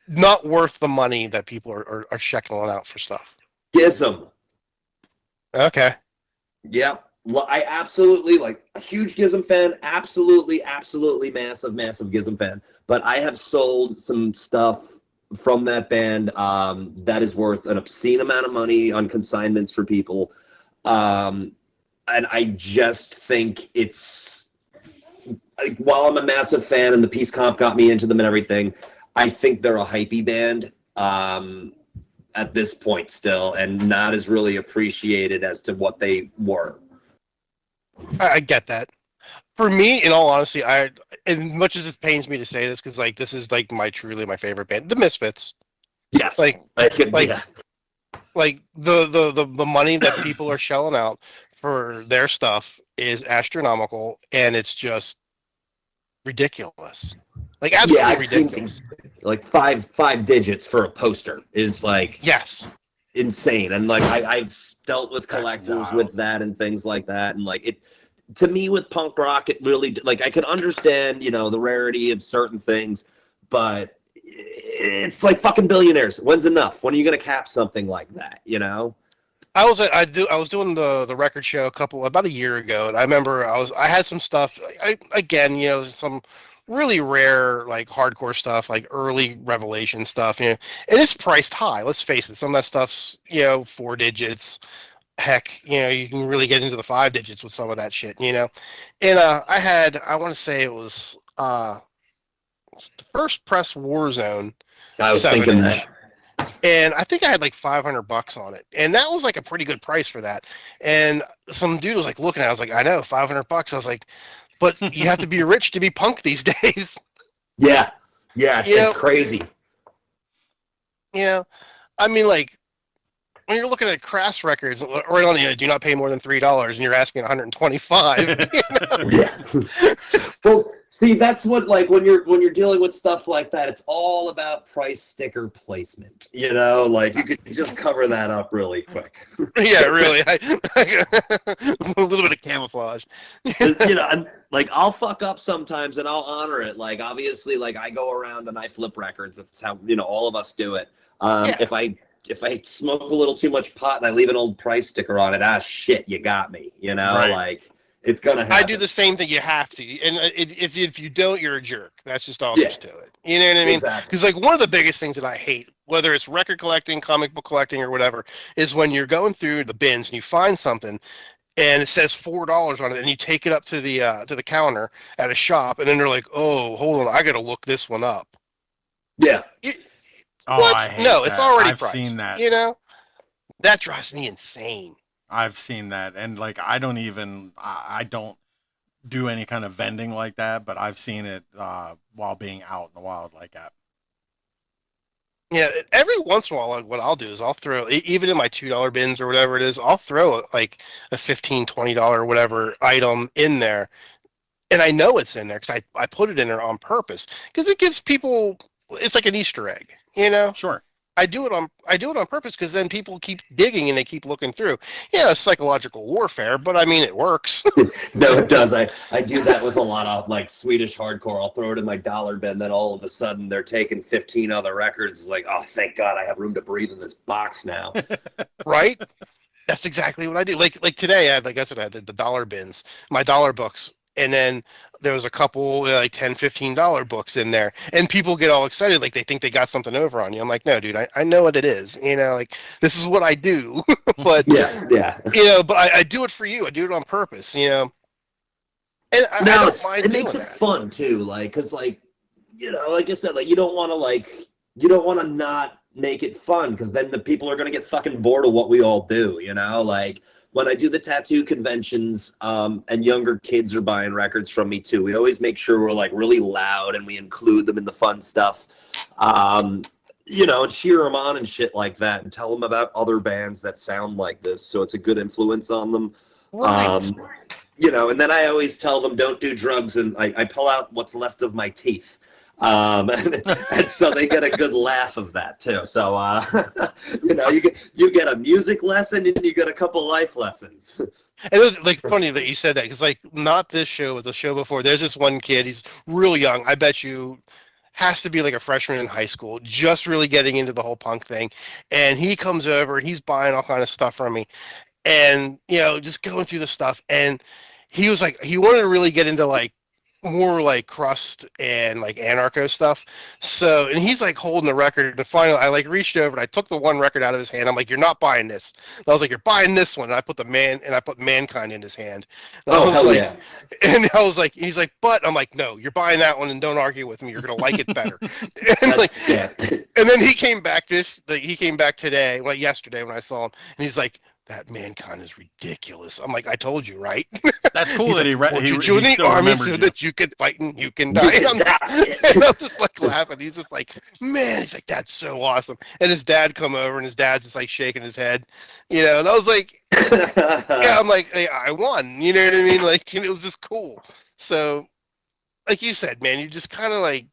B: not worth the money that people are sheckling out for stuff?
C: Gizm.
B: Okay.
C: Yep. I absolutely, like, a huge Gizm fan. Absolutely massive Gizm fan. But I have sold some stuff from that band that is worth an obscene amount of money on consignments for people, and I just think it's like, while I'm a massive fan and the Peace Comp got me into them and everything, I think they're a hypey band at this point still, and not as really appreciated as to what they were.
B: I get that. For me, in all honesty, as much as it pains me to say this, because like this is like truly my favorite band, the Misfits.
C: Yes,
B: like
C: yeah.
B: Like the money that people are shelling out for their stuff is astronomical, and it's just ridiculous. Like absolutely ridiculous.
C: Like five digits for a poster is like insane, and like I've dealt with collectors with that and things like that, and like to me with punk rock, it really like I can understand, the rarity of certain things, but it's like fucking billionaires. When's enough? When are you gonna cap something like that?
B: I was doing the record show about a year ago, and I remember I had some stuff. Some really rare like hardcore stuff, like early Revelation stuff, and it's priced high. Let's face it, some of that stuff's 4 digits. Heck, you can really get into the 5 digits with some of that shit, And I want to say it was the first press Warzone
C: I was
B: seven
C: thinking
B: inch.
C: that.
B: And I think I had like $500 on it, and that was like a pretty good price for that. And some dude was like looking at it, I was like, I know, $500. I was like, but you have to be rich to be punk these days.
C: Yeah, it's crazy.
B: I mean, like when you're looking at Crass records, right on the do not pay more than $3, and you're asking 125.
C: Yeah. Well, see, that's what like when you're dealing with stuff like that, it's all about price sticker placement. Like you could just cover that up really quick.
B: Yeah, really. A little bit of camouflage.
C: And like I'll fuck up sometimes, and I'll honor it. Like obviously, like I go around and I flip records. That's how all of us do it. If I smoke a little too much pot and I leave an old price sticker on it, shit, you got me. Right. Like it's gonna happen.
B: I do the same thing. You have to, and if you don't, you're a jerk. That's just all there's to it. You know what I mean?
C: Exactly.
B: Because like one of the biggest things that I hate, whether it's record collecting, comic book collecting, or whatever, is when you're going through the bins and you find something and it says $4 on it, and you take it up to the counter at a shop, and then they're like, "Oh, hold on, I got to look this one up."
C: Yeah.
B: What?
A: I hate
B: No,
A: that.
B: it's already
A: I've
B: priced.
A: seen that.
B: That drives me insane.
A: I've seen that, and like I don't do any kind of vending like that, but I've seen it while being out in the wild like that.
B: Yeah, every once in a while, like, what I'll do is I'll throw, even in my $2 bins or whatever it is, I'll throw like a $15, $20 whatever item in there, and I know it's in there because I put it in there on purpose because it gives people, it's like an Easter egg,
A: Sure.
B: I do it on purpose because then people keep digging and they keep looking through. Yeah, it's psychological warfare, but I mean it works.
C: No, it does. I do that with a lot of like Swedish hardcore. I'll throw it in my dollar bin, then all of a sudden they're taking 15 other records. It's like, oh, thank God I have room to breathe in this box now.
B: Right? That's exactly what I do. Like today, I said, I had the dollar bins, my dollar books. And then there was a couple like $10, $15 books in there, and people get all excited, like they think they got something over on you. I'm like, no, dude, I know what it is. Like this is what I do. But
C: yeah.
B: But I do it for you. I do it on purpose. And I don't mind
C: it makes it fun too. Like, cause like, like I said, like you don't want to not make it fun, because then the people are gonna get fucking bored of what we all do. Like. When I do the tattoo conventions, and younger kids are buying records from me too, we always make sure we're like really loud and we include them in the fun stuff, and cheer them on and shit like that, and tell them about other bands that sound like this, so it's a good influence on them.
B: Right.
C: And then I always tell them don't do drugs, and I pull out what's left of my teeth. And so they get a good laugh of that too. So you get a music lesson and you get a couple life lessons.
B: And it was like funny that you said that, because like not this show, but the show before, there's this one kid, he's real young. I bet you has to be like a freshman in high school, just really getting into the whole punk thing. And he comes over and he's buying all kind of stuff from me, and just going through the stuff. And he was like, he wanted to really get into like more like crust and like anarcho stuff. So, and he's like holding the record, and finally I like reached over and I took the one record out of his hand. I'm like, you're not buying this. And I was like, you're buying this one. And I put Mankind in his hand. And I was
C: hell
B: like,
C: yeah.
B: And I was like, he's like, but I'm like, no, you're buying that one, and don't argue with me. You're gonna like it better. And like, and then he came back today, well, yesterday when I saw him, and he's like, that Mankind is ridiculous. I'm like, I told you, right?
A: That's cool that
B: he joined the army so that you can fight and you can die. And I'm just like laughing. He's just like, man, he's like, that's so awesome. And his dad come over, and his dad's just like shaking his head, and I was like, yeah, I'm like, hey, I won. You know what I mean? Like, it was just cool. So, like you said, man, you just kind of like,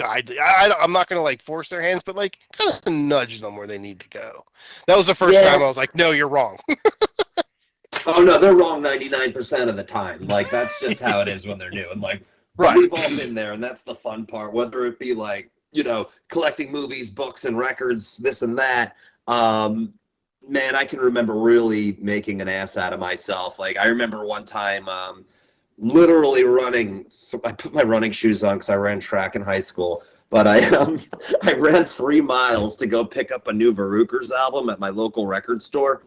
B: I'm not going to like force their hands, but like kind of nudge them where they need to go. That was the first time I was like, no, you're wrong.
C: Oh no, they're wrong 99% of the time. Like that's just how it is when they're new. And like
B: Right.
C: we've all been there, and that's the fun part. Whether it be like collecting movies, books, and records, this and that. Man, I can remember really making an ass out of myself. Like I remember one time, literally running. I put my running shoes on because I ran track in high school. But I ran 3 miles to go pick up a new Varukers album at my local record store.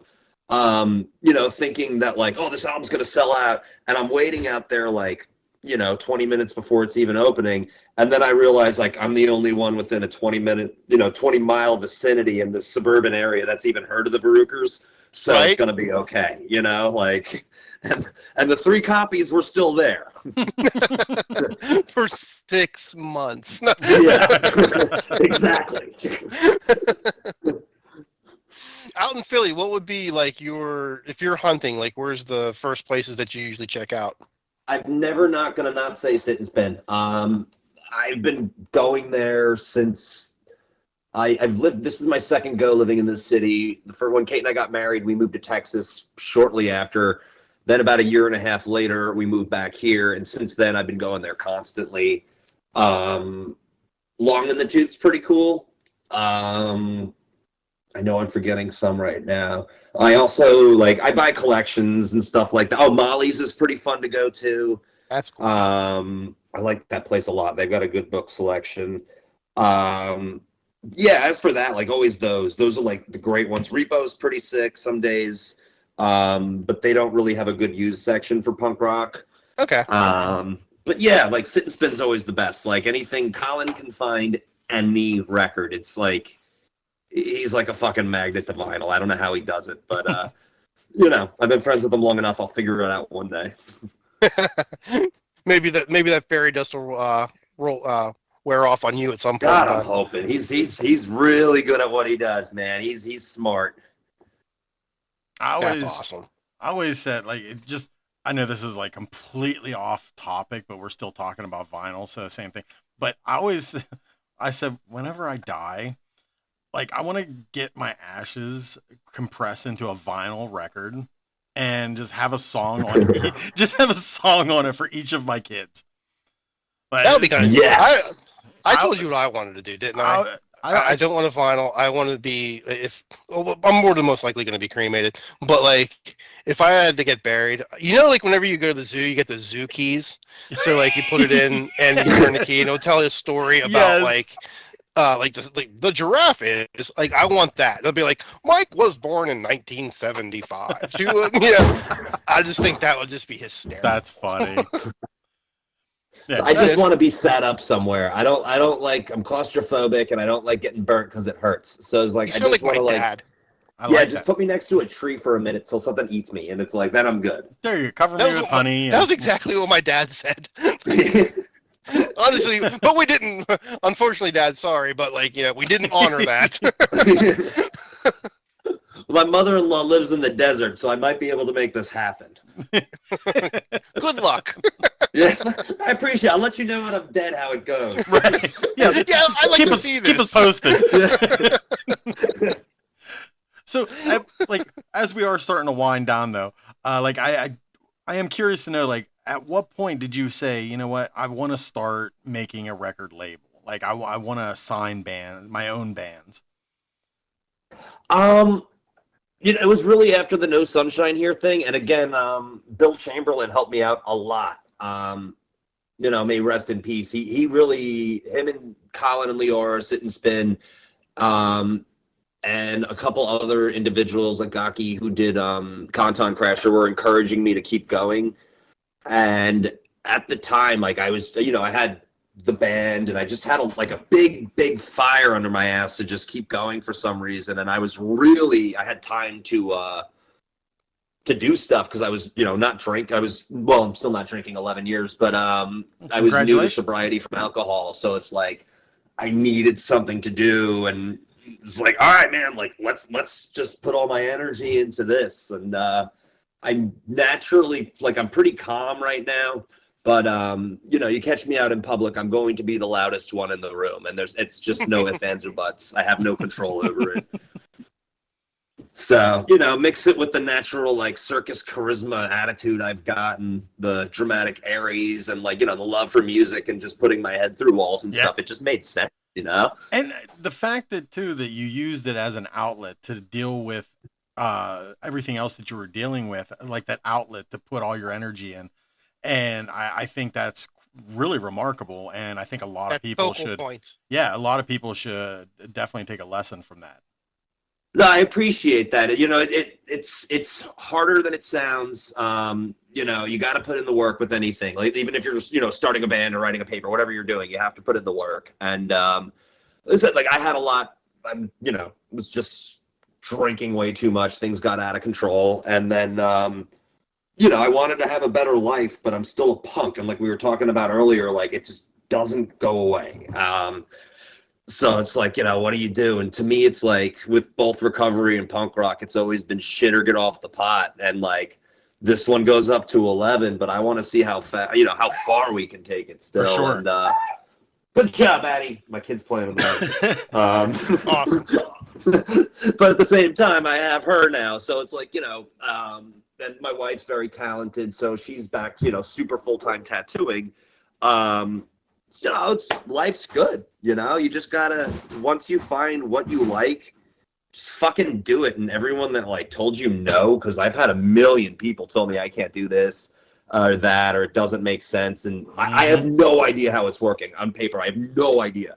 C: Thinking that like, oh, this album's gonna sell out, and I'm waiting out there like, 20 minutes before it's even opening, and then I realize like I'm the only one within a 20-mile vicinity in this suburban area that's even heard of the Varukers, so
B: Right.
C: It's gonna be okay, like, and the 3 copies were still there.
B: For 6 months.
C: Yeah, exactly.
B: Out in Philly, what would be like if you're hunting, like where's the first places that you usually check out?
C: I've never not gonna not say Sit and Spin. I've been going there since I've lived. This is my second go living in this city. For when Kate and I got married, we moved to Texas shortly after. Then about a year and a half later, we moved back here, and since then I've been going there constantly. Long in the Tooth's pretty cool. I know I'm forgetting some right now. I also I buy collections and stuff like that. Oh, Molly's is pretty fun to go to.
B: That's cool.
C: I like that place a lot. They've got a good book selection. Yeah, as for that, like always those are like the great ones. Repo's pretty sick some days. But they don't really have a good used section for punk rock.
B: Okay.
C: But yeah, like Sit and Spin's always the best. Like anything Colin can find any record. It's like he's like a fucking magnet to vinyl. I don't know how he does it, but I've been friends with him long enough. I'll figure it out one day.
B: maybe that fairy dust will wear off on you at some point.
C: God, I'm hoping. He's really good at what he does, man. He's smart.
B: That's awesome.
A: I always said I know this is like completely off topic, but we're still talking about vinyl, so same thing. But I said whenever I die, like I want to get my ashes compressed into a vinyl record and just have a song on just have a song on it for each of my kids. Like,
B: That would be kind of
C: yes.
B: I told you what I wanted to do, didn't I? I don't want a vinyl. I want to be I'm more than most likely going to be cremated. But like, if I had to get buried, like whenever you go to the zoo, you get the zoo keys. So like you put it in and you turn the key, and it'll tell you a story about the giraffe is like. I want that. It'll be like Mike was born in 1975. I just think that would just be hysterical.
A: That's funny. Yeah.
C: So I just want to be sat up somewhere. I don't I'm claustrophobic and I don't like getting burnt because it hurts. So it's like
B: You
C: I
B: sound
C: just
B: like
C: want
B: my
C: to
B: dad.
C: just put me next to a tree for a minute till something eats me, and it's like then I'm good.
A: There you go. Cover me with honey.
B: That was exactly what my dad said. Honestly, but we didn't. Unfortunately, Dad, sorry, but we didn't honor that.
C: My mother-in-law lives in the desert, so I might be able to make this happen.
B: Good luck.
C: Yeah, I appreciate it. I'll let you know when I'm dead how it goes.
A: Right. Yeah,
B: I'd like to see this.
A: Keep us posted. So, as we are starting to wind down, though, I am curious to know, like, at what point did you say, you know what, I want to start making a record label? Like, I want to sign my own bands.
C: It was really after the No Sunshine Here thing, and again, Bill Chamberlain helped me out a lot. May rest in peace. He really, him and Colin and Leora, Sit and Spin, and a couple other individuals like Gaki who did Conton Crasher were encouraging me to keep going. And at the time, I was, I had the band and I just had a big fire under my ass to just keep going for some reason. And I had time to do stuff because I was, not drink. I'm still not drinking 11 years, but I was new to sobriety from alcohol. So it's like, I needed something to do. And it's like, all right, man, let's just put all my energy into this. And I'm naturally, I'm pretty calm right now. But, you catch me out in public, I'm going to be the loudest one in the room. And it's just no ifs, ands, or buts. I have no control over it. So, mix it with the natural, like, circus charisma attitude I've got and the dramatic Aries and, like, the love for music and just putting my head through walls and stuff. It just made sense.
A: And the fact that, too, that you used it as an outlet to deal with everything else that you were dealing with, like that outlet to put all your energy in. And I think that's really remarkable. And I think a lot of people should, a lot of people should definitely take a lesson from that.
C: No, I appreciate that. It's harder than it sounds. You got to put in the work with anything. Like, even if you're just, starting a band or writing a paper, whatever you're doing, you have to put in the work. And like I said, like, I had a lot. Was just drinking way too much. Things got out of control, and then I wanted to have a better life, but I'm still a punk. And like we were talking about earlier, like, it just doesn't go away. So it's like, what do you do? And to me, it's like with both recovery and punk rock, it's always been shit or get off the pot. And like, this one goes up to 11, but I want to see how fast, how far we can take it still.
A: For sure.
C: And good job, Addie. My kid's playing on the
B: Awesome.
C: But at the same time, I have her now. So it's like, and my wife's very talented. So she's back, super full-time tattooing. Life's good. You just gotta, once you find what you like, just fucking do it. And everyone that like told you no, because I've had a million people tell me I can't do this or that, or it doesn't make sense. And I have no idea how it's working on paper. I have no idea.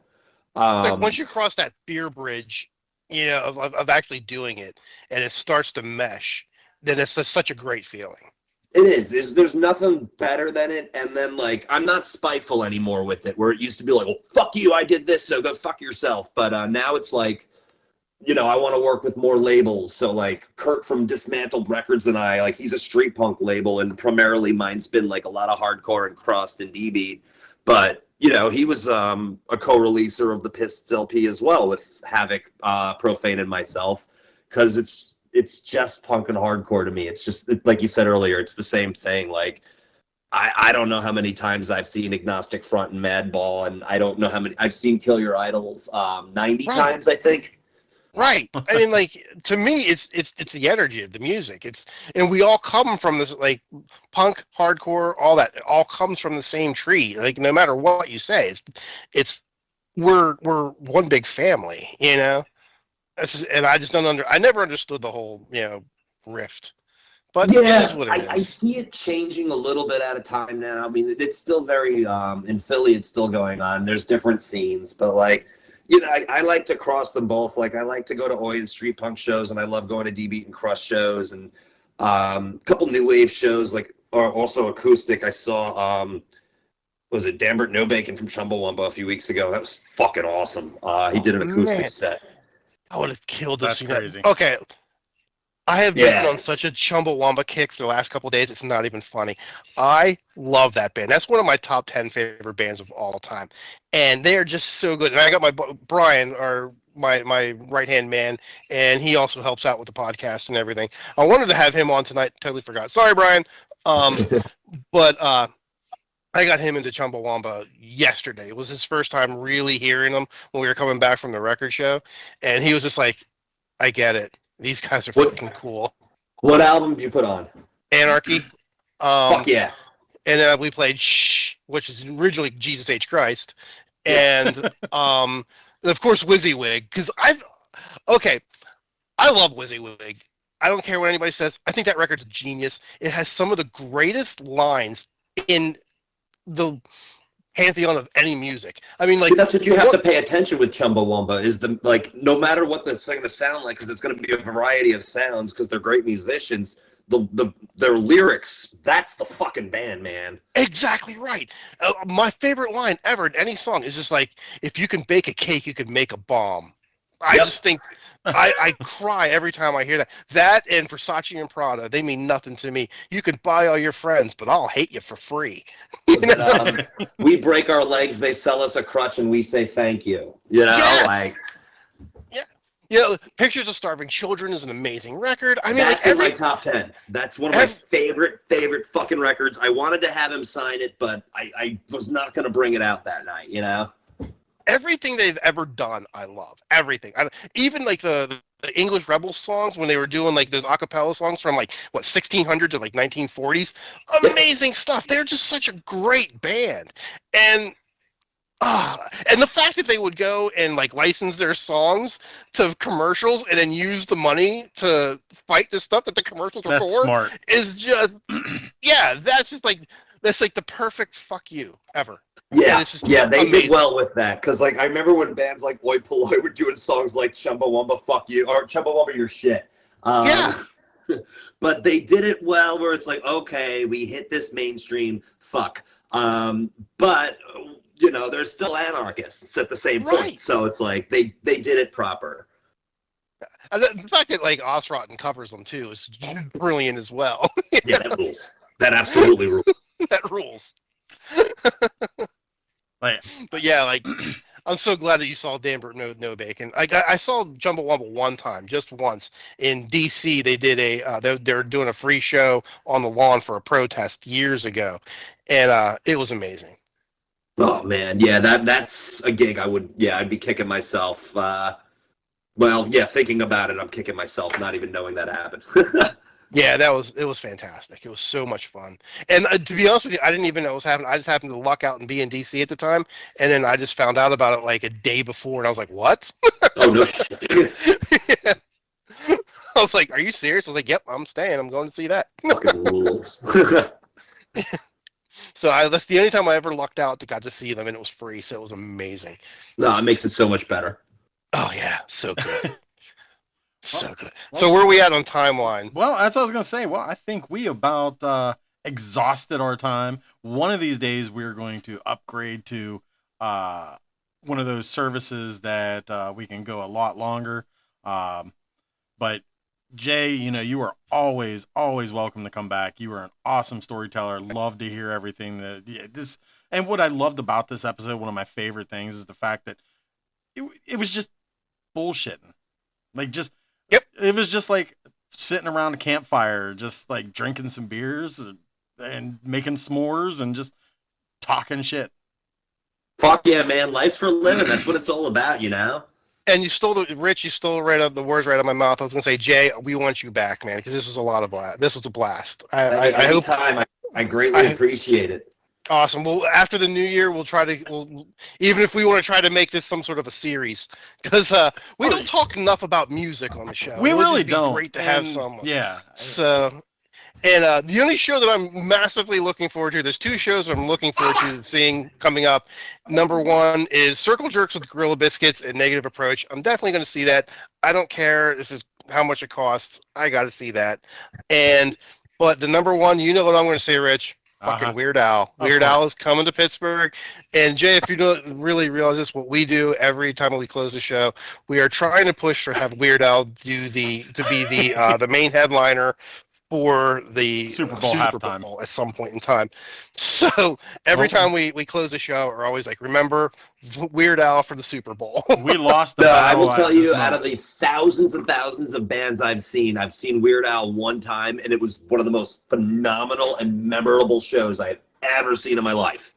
B: It's like once you cross that fear bridge, of actually doing it, and it starts to mesh, then it's such a great feeling.
C: It is. There's nothing better than it. And then, like, I'm not spiteful anymore with it, where it used to be like, well, fuck you, I did this, so go fuck yourself. But now it's like, I want to work with more labels. So, like, Kurt from Dismantled Records and I, like, he's a street punk label, and primarily mine's been, like, a lot of hardcore and crust and D-beat. But, he was a co-releaser of the Pists LP as well with Havoc, Profane, and myself, because it's just punk and hardcore to me. It's just, like you said earlier, it's the same thing. Like, I don't know how many times I've seen Agnostic Front and Madball, and I don't know how many I've seen Kill Your Idols, 90 times, I think.
B: Right. I mean, like, to me, it's the energy of the music. And we all come from this, like, punk, hardcore, all that. It all comes from the same tree. Like, no matter what you say, we're one big family, And I just I never understood the whole, rift. But it is what it is.
C: I see it changing a little bit at a time now. I mean, it's still very, in Philly, it's still going on. There's different scenes, but like, I like to cross them both. Like, I like to go to Oi and street punk shows, and I love going to D-Beat and Crush shows, and a couple new wave shows, like, or also acoustic. I saw, was it Dambert No Bacon from Chumbawamba a few weeks ago? That was fucking awesome. He did an acoustic set.
B: I would have killed this.
A: That's crazy.
B: Okay. I have been on such a Chumbawamba kick for the last couple of days. It's not even funny. I love that band. That's one of my top 10 favorite bands of all time. And they are just so good. And I got my Brian, or my right-hand man, and he also helps out with the podcast and everything. I wanted to have him on tonight. Totally forgot. Sorry, Brian. But I got him into Chumbawamba yesterday. It was his first time really hearing them when we were coming back from the record show. And he was just like, I get it. These guys are fucking cool.
C: What album did you put on?
B: Anarchy.
C: Fuck yeah.
B: And then we played Shh, which is originally Jesus H. Christ. And of course, WYSIWYG. Because I love WYSIWYG. I don't care what anybody says. I think that record's a genius. It has some of the greatest lines in the pantheon of any music. I mean, like,
C: see, that's what you have to pay attention with Chumbawamba, is no matter what it's going to sound like, because it's going to be a variety of sounds, because they're great musicians. Their lyrics, that's the fucking band, man.
B: Exactly right. My favorite line ever in any song is just like, if you can bake a cake, you can make a bomb. I just think I cry every time I hear that. That and Versace and Prada, they mean nothing to me. You can buy all your friends, but I'll hate you for free.
C: We break our legs, they sell us a crutch, and we say thank you.
B: Yes!
C: Like,
B: Pictures of Starving Children is an amazing record. I mean,
C: that's in my top 10. That's one of my favorite fucking records. I wanted to have him sign it, but I was not going to bring it out that night,
B: Everything they've ever done, I love. Everything. Even like the English Rebel songs when they were doing like those a cappella songs from like what 1600 to like 1940s. Amazing stuff. They're just such a great band, and and the fact that they would go and like license their songs to commercials and then use the money to fight the stuff that the commercials are
A: That's
B: for
A: smart.
B: is just that's like the perfect fuck you ever.
C: Yeah,
B: it's just
C: yeah, they
B: amazing.
C: did well with that because, like, I remember when bands like Oi Polloi were doing songs like "Chumbawamba Fuck You" or "Chumbawamba Your Shit."
B: Yeah.
C: But they did it well, where it's like, okay, we hit this mainstream, fuck. But you know, they're still anarchists at the same point,
B: Right.
C: so it's like they did it proper.
B: And the fact that like Osrotten covers them too is brilliant as well.
C: Yeah, that rules. That absolutely rules.
B: That rules.
A: Like,
B: But yeah, like I'm so glad that you saw Danbert No Bacon. I saw Chumbawamba one time, just once in DC. They did they're doing a free show on the lawn for a protest years ago, and it was amazing.
C: Oh man, yeah, that's a gig I'd be kicking myself. Well, yeah, thinking about it, I'm kicking myself, not even knowing that happened.
B: Yeah, it was fantastic. It was so much fun. And to be honest with you, I didn't even know what was happening. I just happened to luck out and be in DC at the time, and then I just found out about it like a day before, and I was like, "What?"
C: Oh no.
B: Yeah. I was like, "Are you serious?" I was like, "Yep, I'm staying. I'm going to see that."
C: Fucking rules.
B: So that's the only time I ever lucked out to got to see them, and it was free, so it was amazing.
C: No, it makes it so much better.
B: Oh yeah, so good. So good. So where are we at on timeline?
A: well, that's what I was gonna say. Well, I think we about exhausted our time. One of these days, we're going to upgrade to one of those services that we can go a lot longer. But Jay, you know, you are always welcome to come back. You are an awesome storyteller. Love to hear everything this. And what I loved about this episode, one of my favorite things, is the fact that it was just bullshitting. Like, just
B: Yep.
A: It was just like sitting around a campfire, just like drinking some beers and making s'mores and just talking shit.
C: Fuck yeah, man. Life's for living. That's what it's all about, you know?
B: And you stole the words right out of my mouth. I was gonna say, Jay, we want you back, man, because this was a lot of blast. This was a blast. I hope.
C: Anytime. I greatly appreciate it.
B: Awesome. Well, after the new year, we'll even if we want to try to make this some sort of a series, because we don't talk enough about music on the show.
A: We
B: It would
A: really
B: just be
A: don't.
B: Great to have
A: And,
B: someone.
A: Yeah.
B: So, and the only show that I'm massively looking forward to, there's two shows I'm looking forward to seeing coming up. Number one is Circle Jerks with Gorilla Biscuits and Negative Approach. I'm definitely going to see that. I don't care if it's how much it costs. I got to see that. But the number one, you know what I'm going to say, Rich? Fucking Weird Al. Weird Al is coming to Pittsburgh. And Jay, if you don't really realize this, what we do every time we close the show, we are trying to push for have Weird Al be the main headliner for the
A: Super Bowl halftime
B: Bowl at some point in time. So every time we close the show, we're always like, remember Weird Al for the Super Bowl.
A: We lost the
C: No, I will
A: battle
C: tell
A: at
C: you,
A: this
C: out
A: moment.
C: of the thousands and thousands of bands I've seen Weird Al one time, and it was one of the most phenomenal and memorable shows I've ever seen in my life.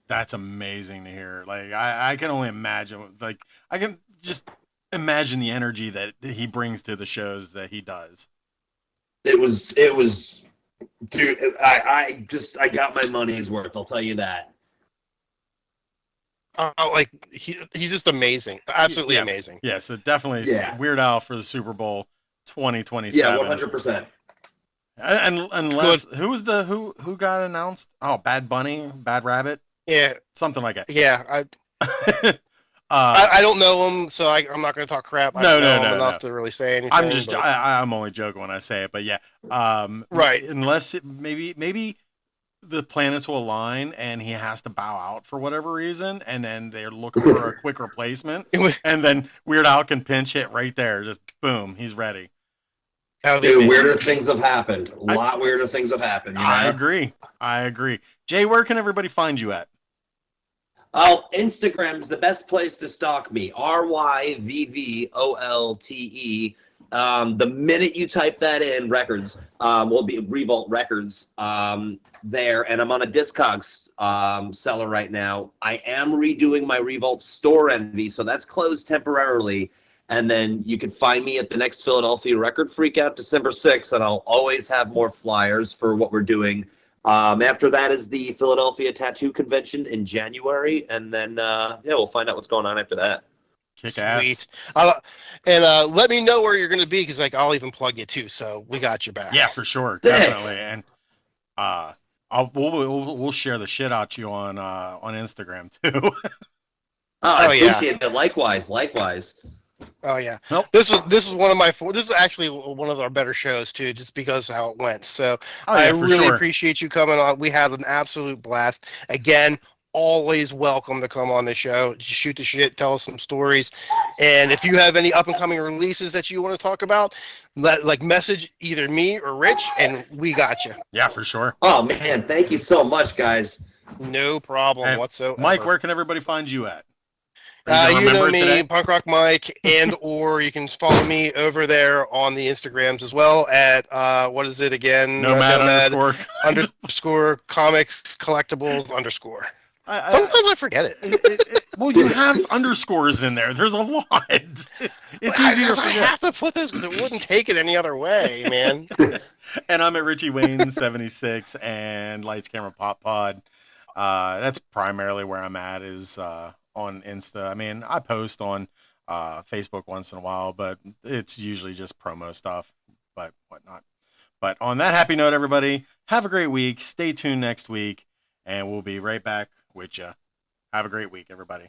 A: That's amazing to hear. Like, I can only imagine. Like, I can just imagine the energy that he brings to the shows that he does.
C: It was, dude. I got my money's worth. I'll tell you that.
B: Like he's just amazing, absolutely amazing.
A: Yeah, so definitely Weird Al for the Super Bowl 2027.
C: Yeah, 100%.
A: And unless who got announced? Oh, Bad Bunny, Bad Rabbit,
B: Yeah,
A: something like that.
B: yeah. I don't know him, so I'm not going to talk crap. I don't know him enough to really say anything.
A: I'm only joking when I say it, but yeah.
B: Right.
A: Unless maybe the planets will align and he has to bow out for whatever reason, and then they're looking for a quick replacement, and then Weird Al can pinch hit right there, just boom, he's ready.
C: Dude, weirder things have happened. A lot weirder things have happened. You know?
A: I agree. Jay, where can everybody find you at?
C: Oh, Instagram's the best place to stalk me. Ryvvolte. The minute you type that in, records will be Ryvvolte Records there, and I'm on a Discogs seller right now. I am redoing my Ryvvolte Store Envy, so that's closed temporarily, And then you can find me at the next Philadelphia Record Freakout December 6th, and I'll always have more flyers for what we're doing. After that is the Philadelphia Tattoo Convention in January, and then we'll find out what's going on after that.
A: Kick ass.
B: Sweet. And let me know where you're going to be, because I'll even plug you too. So we got your back.
A: Yeah, for sure,
C: Sick.
A: definitely. And we'll share the shit out you on Instagram too.
C: I appreciate that. Likewise.
B: Oh yeah.
A: Nope.
B: This is one of my. This is actually one of our better shows too, just because of how it went. So I really appreciate you coming on. We had an absolute blast. Again, always welcome to come on the show. Just shoot the shit, tell us some stories, and if you have any up and coming releases that you want to talk about, message either me or Rich, and we got you.
A: Yeah, for sure.
C: Oh man, thank you so much, guys.
B: No problem whatsoever.
A: Mike, where can everybody find you at?
B: You know me, Punk Rock Mike, and or you can follow me over there on the Instagrams as well at what is it again?
A: Nomad
B: underscore comics collectibles underscore. Sometimes I forget it.
A: Well, you have underscores in there. There's a lot. It's easy to forget.
B: I have to put those because it wouldn't take it any other way, man.
A: And I'm at Richie Wayne 76 and Lights Camera Pop Pod. That's primarily where I'm at, is on Insta. I mean, I post on Facebook once in a while, but it's usually just promo stuff, but whatnot. But on that happy note, everybody, have a great week. Stay tuned next week, and we'll be right back with you. Have a great week, everybody.